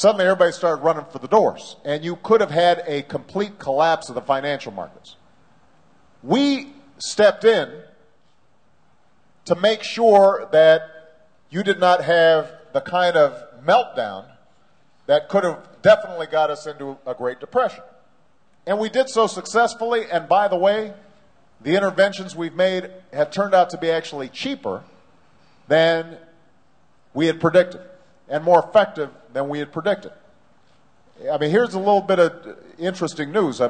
suddenly everybody started running for the doors, and you could have had a complete collapse of the financial markets. We stepped in to make sure that you did not have the kind of meltdown that could have definitely got us into a Great Depression. And we did so successfully, and by the way, the interventions we've made have turned out to be actually cheaper than we had predicted and more effective than we had predicted. I mean, here's a little bit of interesting news.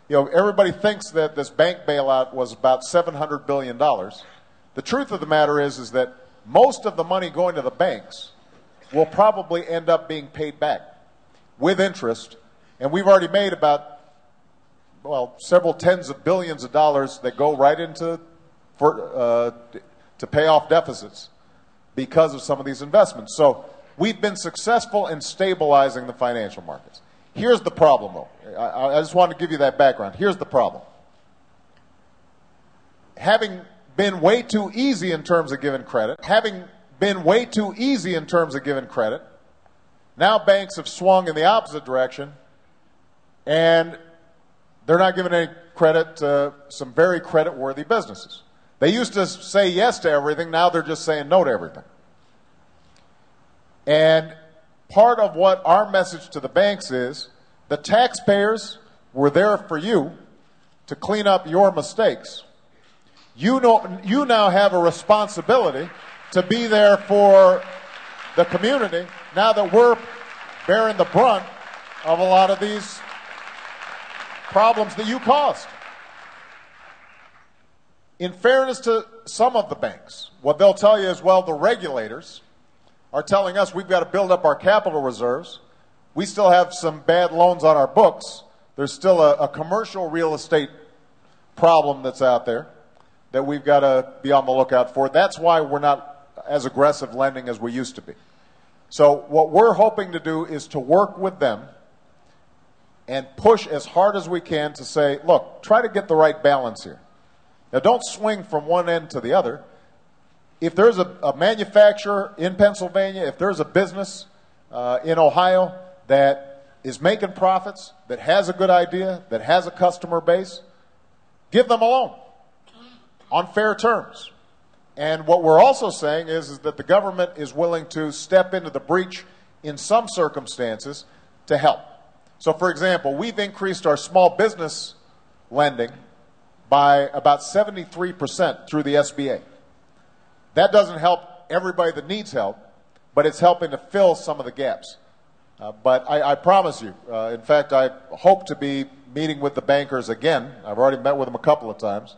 Everybody thinks that this bank bailout was about $700 billion. The truth of the matter is that most of the money going to the banks will probably end up being paid back with interest, and we've already made about several tens of billions of dollars that go right into to pay off deficits because of some of these investments. So we've been successful in stabilizing the financial markets. Here's the problem, though. I just wanted to give you that background. Here's the problem. Having been way too easy in terms of giving credit, now banks have swung in the opposite direction, and they're not giving any credit to some very credit-worthy businesses. They used to say yes to everything. Now they're just saying no to everything. And part of what our message to the banks is, the taxpayers were there for you to clean up your mistakes. You now have a responsibility to be there for the community now that we're bearing the brunt of a lot of these problems that you caused. In fairness to some of the banks, what they'll tell you is, well, the regulators are telling us we've got to build up our capital reserves. We still have some bad loans on our books. There's still a commercial real estate problem that's out there that we've got to be on the lookout for. That's why we're not as aggressive lending as we used to be. So what we're hoping to do is to work with them and push as hard as we can to say, look, try to get the right balance here. Now, don't swing from one end to the other. If there's a manufacturer in Pennsylvania, if there's a business in Ohio that is making profits, that has a good idea, that has a customer base, give them a loan on fair terms. And what we're also saying is that the government is willing to step into the breach in some circumstances to help. So, for example, we've increased our small business lending by about 73% through the SBA. That doesn't help everybody that needs help, but it's helping to fill some of the gaps. But I promise you, in fact, I hope to be meeting with the bankers again. I've already met with them a couple of times,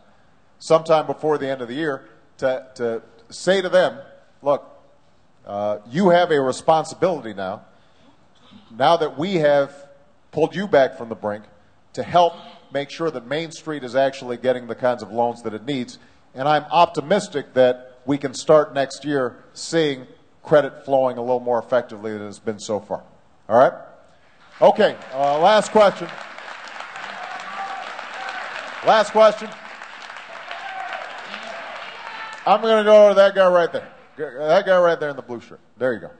sometime before the end of the year, to say to them, look, you have a responsibility now that we have pulled you back from the brink, to help make sure that Main Street is actually getting the kinds of loans that it needs. And I'm optimistic that we can start next year seeing credit flowing a little more effectively than it's been so far. All right? Okay, last question. Last question. I'm going to go to that guy right there. That guy right there in the blue shirt. There you go.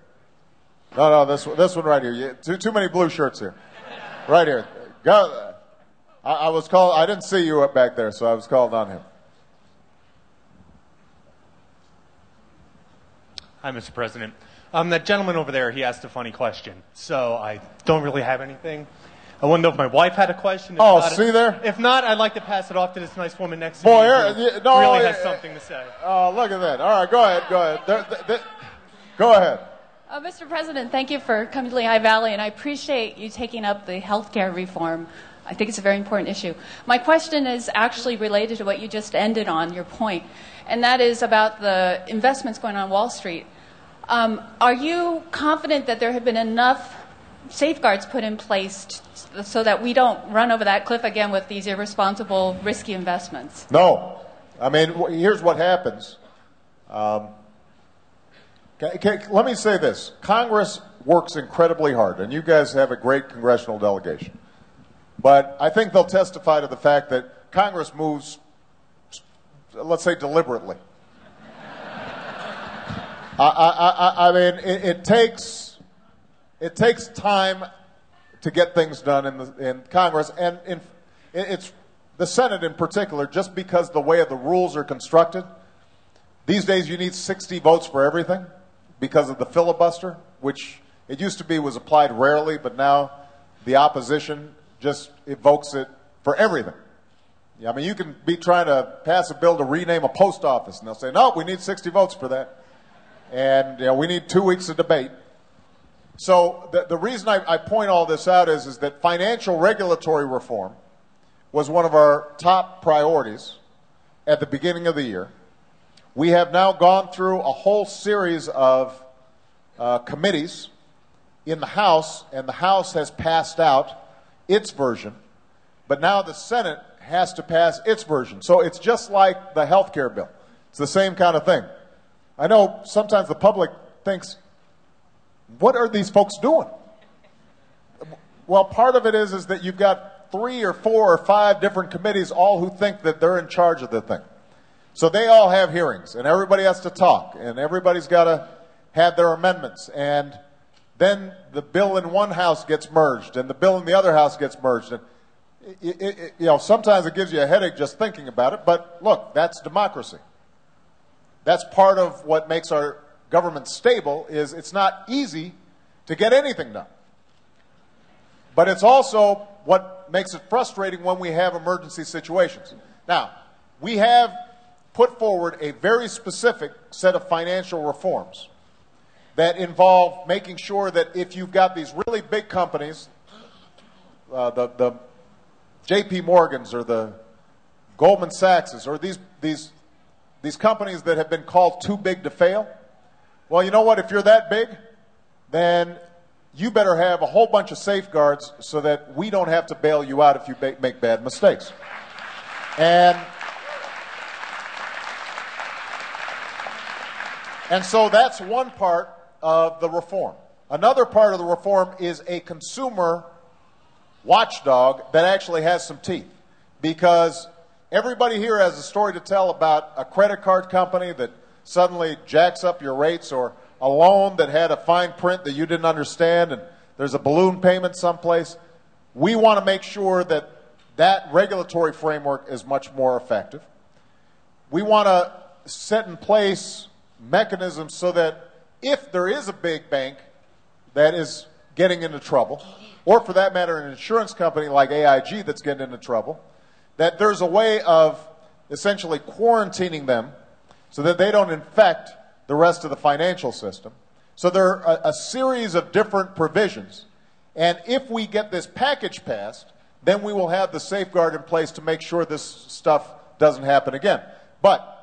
No, this one right here. Too many blue shirts here. Right here. Go. I was called. I didn't see you up back there, so I was called on him. Hi, Mr. President. That gentleman over there, he asked a funny question, so I don't really have anything. I want to know if my wife had a question. There? If not, I'd like to pass it off to this nice woman next to me who really has something to say. Oh, look at that. All right, go ahead. Go ahead. Mr. President, thank you for coming to Lehigh Valley, and I appreciate you taking up the health care reform. I think it's a very important issue. My question is actually related to what you just ended on, your point, and that is about the investments going on Wall Street. Are you confident that there have been enough safeguards put in place so that we don't run over that cliff again with these irresponsible, risky investments? No. I mean, here's what happens. Let me say this. Congress works incredibly hard, and you guys have a great congressional delegation. But I think they'll testify to the fact that Congress moves, let's say, deliberately. I mean, it takes it takes time to get things done in Congress, and it's the Senate in particular, just because the way the rules are constructed. These days you need 60 votes for everything because of the filibuster, which it used to be was applied rarely, but now the opposition just evokes it for everything. I mean, you can be trying to pass a bill to rename a post office, and they'll say, no, we need 60 votes for that. And we need 2 weeks of debate. So the reason I point all this out is that financial regulatory reform was one of our top priorities at the beginning of the year. We have now gone through a whole series of committees in the House, and the House has passed out its version, but now the Senate has to pass its version. So it's just like the health care bill. It's the same kind of thing. I know sometimes the public thinks, what are these folks doing? Well, part of it is that you've got 3 or 4 or 5 different committees, all who think that they're in charge of the thing. So they all have hearings, and everybody has to talk, and everybody's got to have their amendments. And then the bill in one house gets merged, and the bill in the other house gets merged. And sometimes it gives you a headache just thinking about it, but look, that's democracy. That's part of what makes our government stable, is it's not easy to get anything done. But it's also what makes it frustrating when we have emergency situations. Now, we have put forward a very specific set of financial reforms that involve making sure that if you've got these really big companies, the J.P. Morgans or the Goldman Sachs or these companies that have been called too big to fail, well, you know what? If you're that big, then you better have a whole bunch of safeguards so that we don't have to bail you out if you make bad mistakes. And so that's one part of the reform. Another part of the reform is a consumer watchdog that actually has some teeth, because everybody here has a story to tell about a credit card company that suddenly jacks up your rates, or a loan that had a fine print that you didn't understand and there's a balloon payment someplace. We want to make sure that that regulatory framework is much more effective. We want to set in place mechanisms so that if there is a big bank that is getting into trouble, or for that matter an insurance company like AIG that's getting into trouble, that there's a way of essentially quarantining them so that they don't infect the rest of the financial system. So there are a series of different provisions. And if we get this package passed, then we will have the safeguard in place to make sure this stuff doesn't happen again. But